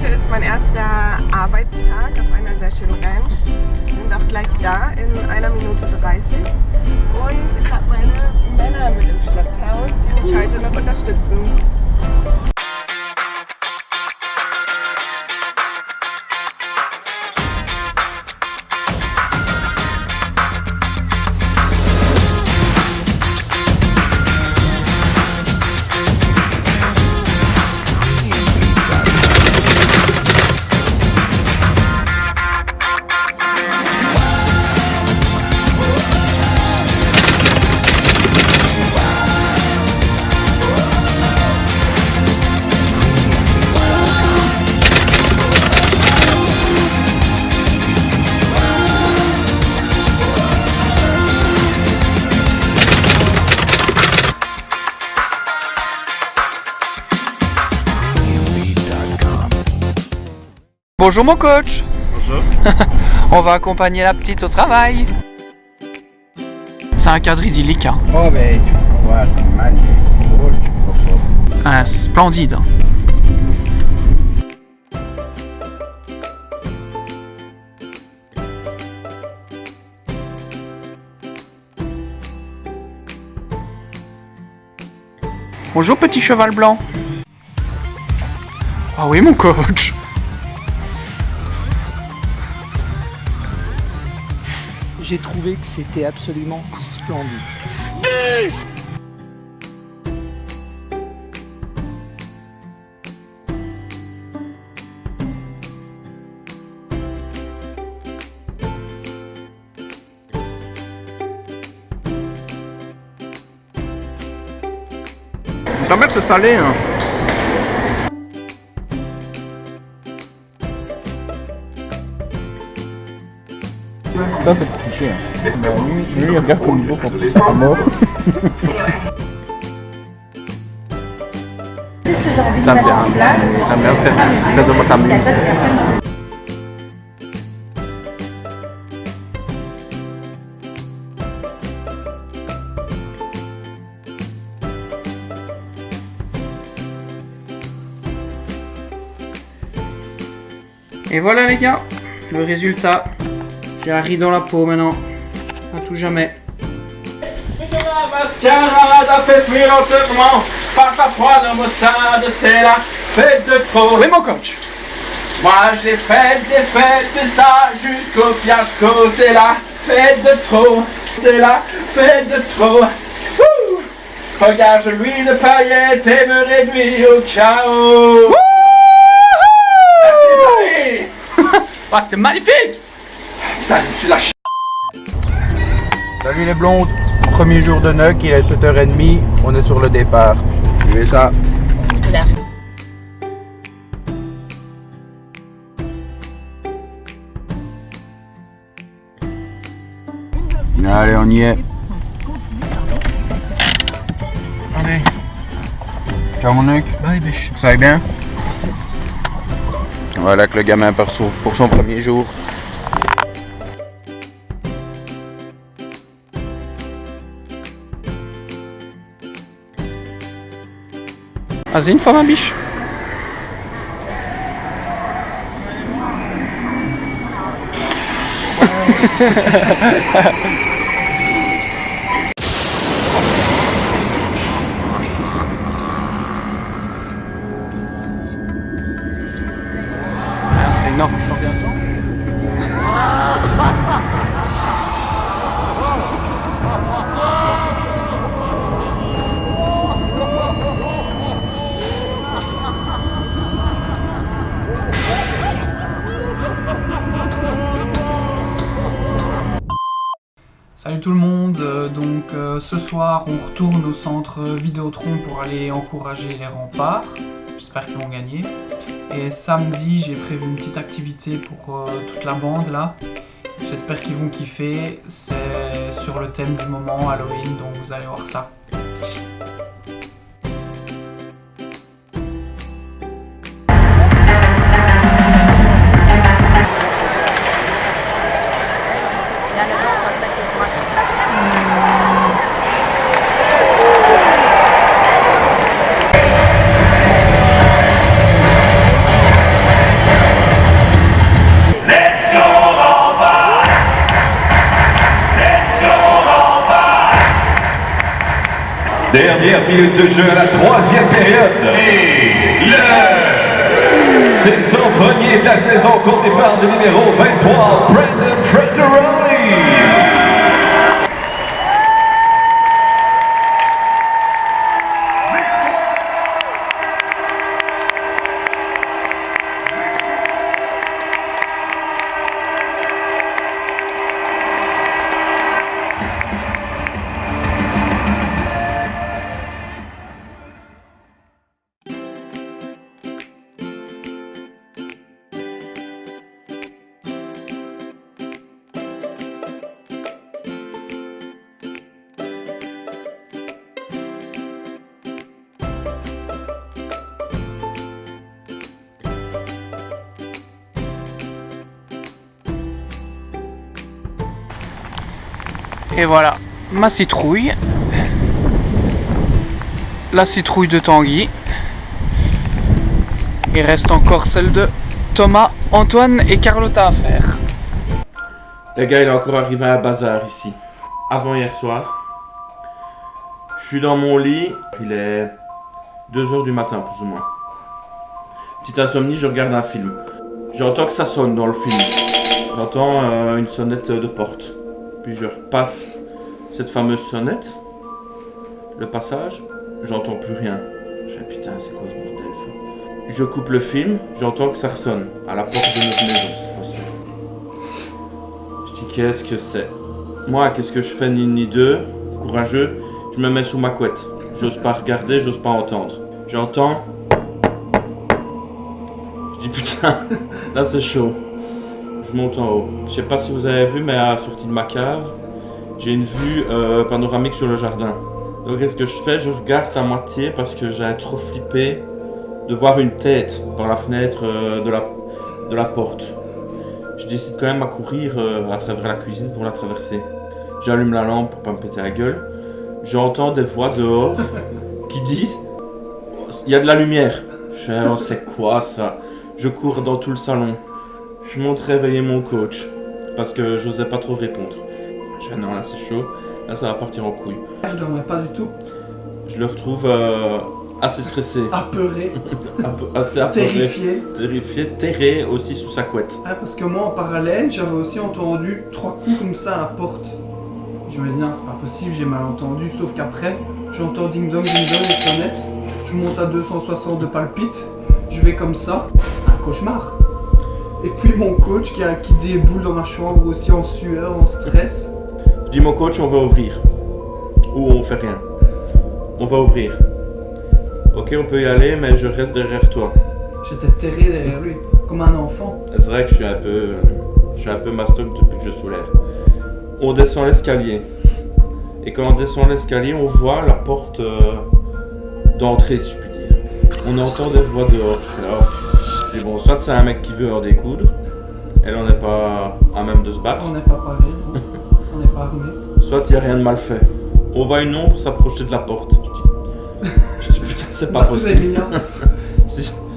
Heute ist mein erster Arbeitstag auf einer sehr schönen Ranch. Wir sind auch gleich da in 1:30 und ich habe meine Männer mit im Stadthaus, die mich heute noch unterstützen. Bonjour mon coach. Bonjour. On va accompagner la petite au travail. C'est un cadre idyllique. Hein. Oh ben tu peux voir, c'est magnifique. Ah, splendide. Bonjour petit cheval blanc. Ah oui mon coach. J'ai trouvé que c'était absolument splendide. Ta mère c'est salé hein. Ça c'est triché hein. Lui il regarde comme il faut pour qu'il soit mort. Ça me bien fait. Ça m'amuse. Et voilà les gars, le résultat. J'ai un riz dans la peau maintenant, à tout jamais. La mascarade a fait fuir lentement par sa froide maussade, c'est la fête de trop. Oui mon coach. Moi je l'ai faite des fêtes de ça jusqu'au fiasco, c'est la fête de trop, c'est la fête de trop. Wouh. Regarde, je lui de paillettes et me réduis au chaos. Merci Paris. Ah, c'était magnifique. Putain, je me suis lâché. Salut les blondes. Premier jour de NUC, il est 7h30, on est sur le départ. Suivez ça. Allez, on y est. Allez. Ciao mon NUC. Bye biche. Ça va bien? Voilà que le gamin part pour son premier jour. Vas-y une fois ma biche. C'est énorme. Salut tout le monde, ce soir on retourne au centre Vidéotron pour aller encourager les remparts, j'espère qu'ils vont gagner. Et samedi j'ai prévu une petite activité pour toute la bande là, j'espère qu'ils vont kiffer, c'est sur le thème du moment Halloween, donc vous allez voir ça. dernière minute de jeu à la 3e période. Et c'est son premier de la saison contre départ de numéro 23, Brandon Fredderoni. Et voilà, ma citrouille. La citrouille de Tanguy. Il reste encore celle de Thomas, Antoine et Carlotta à faire. Les gars, il est encore arrivé à un bazar ici. Avant hier soir. Je suis dans mon lit. Il est 2h du matin, plus ou moins. Petite insomnie, je regarde un film. J'entends que ça sonne dans le film. J'entends une sonnette de porte. Puis je repasse cette fameuse sonnette. Le passage, j'entends plus rien. Je dis putain, c'est quoi ce bordel? Je coupe le film, j'entends que ça ressonne à la porte de notre maison cette fois-ci. Je dis qu'est-ce que c'est? Moi, qu'est-ce que je fais ni deux, courageux, je me mets sous ma couette. J'ose pas regarder, j'ose pas entendre. J'entends. Je dis putain, là c'est chaud. Je monte en haut. Je sais pas si vous avez vu, mais à la sortie de ma cave, j'ai une vue panoramique sur le jardin. Donc qu'est-ce que je fais? Je regarde à moitié parce que j'avais trop flippé de voir une tête dans la fenêtre de la porte. Je décide quand même à courir à travers la cuisine pour la traverser. J'allume la lampe pour pas me péter la gueule. J'entends des voix dehors qui disent « Il y a de la lumière ». Je fais « c'est quoi ça ?» Je cours dans tout le salon. Je monte réveiller mon coach parce que j'osais pas trop répondre. Je fais « Non, là c'est chaud, là ça va partir en couille ». Je dormais pas du tout. Je le retrouve assez stressé. Apeuré. Assez apeuré. Terrifié. Terrifié, terré aussi sous sa couette. Ah, parce que moi en parallèle, j'avais aussi entendu 3 coups comme ça à la porte. Je me dis non, c'est pas possible, j'ai mal entendu, sauf qu'après, j'entends ding dong, les sonnettes. Je monte à 260 de palpite, je vais comme ça, c'est un cauchemar. Et puis mon coach qui déboule dans ma chambre aussi en sueur, en stress. Je dis mon coach, on va ouvrir. Ou on fait rien. On va ouvrir. Ok, on peut y aller, mais je reste derrière toi. J'étais terré derrière lui, comme un enfant. C'est vrai que je suis un peu mastoc depuis que je soulève. On descend l'escalier. Et quand on descend l'escalier, on voit la porte d'entrée, si je puis dire. On entend des voix dehors. Je dis bon, soit c'est un mec qui veut en découdre. Elle en est pas à même de se battre. On n'est pas paré, non. On n'est pas armé. Soit il n'y a rien de mal fait. On voit une ombre s'approcher de la porte. Je dis putain, c'est pas possible.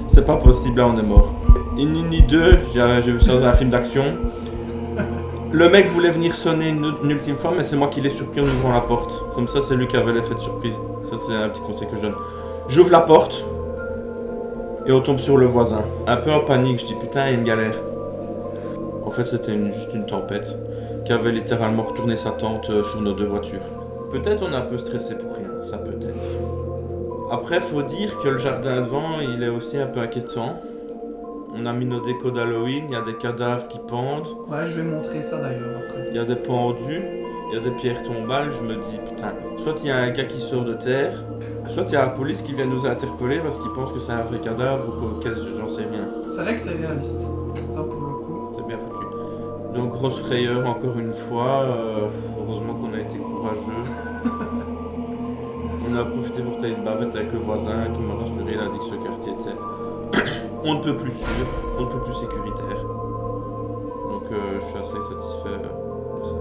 C'est pas possible, là on est mort. Ni deux, j'ai vu ça dans un film d'action. Le mec voulait venir sonner une ultime fois, mais c'est moi qui l'ai surpris en ouvrant la porte. Comme ça, c'est lui qui avait l'effet de surprise. Ça, c'est un petit conseil que je donne. J'ouvre la porte et on tombe sur le voisin. Un peu en panique, je dis putain, il y a une galère. En fait, c'était juste une tempête qui avait littéralement retourné sa tente sur nos 2 voitures. Peut-être on est un peu stressé pour rien, ça peut être. Après, faut dire que le jardin devant, il est aussi un peu inquiétant. On a mis nos décos d'Halloween, il y a des cadavres qui pendent. Ouais, je vais montrer ça d'ailleurs après. Il y a des pendus, il y a des pierres tombales, je me dis putain. Soit il y a un gars qui sort de terre, soit il y a la police qui vient nous interpeller parce qu'ils pensent que c'est un vrai cadavre ou que j'en sais rien. C'est vrai que c'est réaliste, ça pour le coup. C'est bien foutu. Donc grosse frayeur encore une fois, heureusement qu'on a été courageux. On a profité pour tailler une bavette avec le voisin qui m'a rassuré, il a dit que ce quartier était on ne peut plus sûr, on ne peut plus sécuritaire. Donc je suis assez satisfait de ça.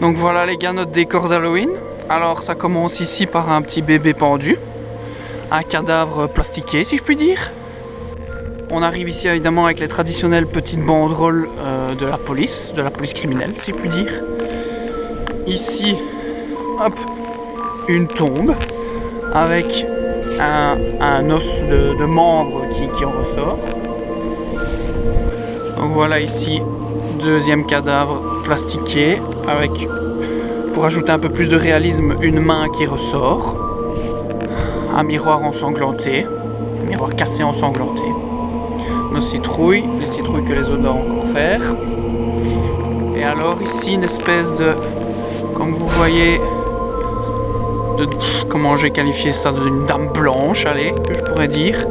Donc voilà les gars, notre décor d'Halloween. Alors ça commence ici par un petit bébé pendu, un cadavre plastiqué si je puis dire. On arrive ici évidemment avec les traditionnelles petites banderoles de la police criminelle si je puis dire. Ici, hop, une tombe avec un os de membre qui en ressort. Donc voilà ici, deuxième cadavre plastiqué avec, pour ajouter un peu plus de réalisme, une main qui ressort. Un miroir ensanglanté, un miroir cassé ensanglanté. Nos citrouilles, les citrouilles que les autres doivent encore faire. Et alors ici une espèce de, comme vous voyez, comment j'ai qualifié ça, d'une dame blanche, allez, que je pourrais dire,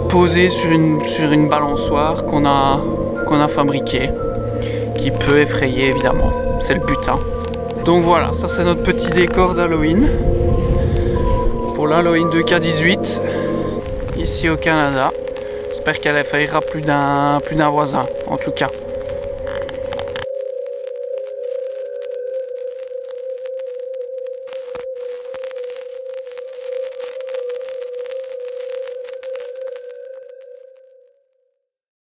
posée sur une balançoire qu'on a fabriquée, qui peut effrayer évidemment, c'est le but. Hein. Donc voilà, ça c'est notre petit décor d'Halloween, pour l'Halloween 2K18, ici au Canada. J'espère qu'elle effrayera plus d'un voisin, en tout cas.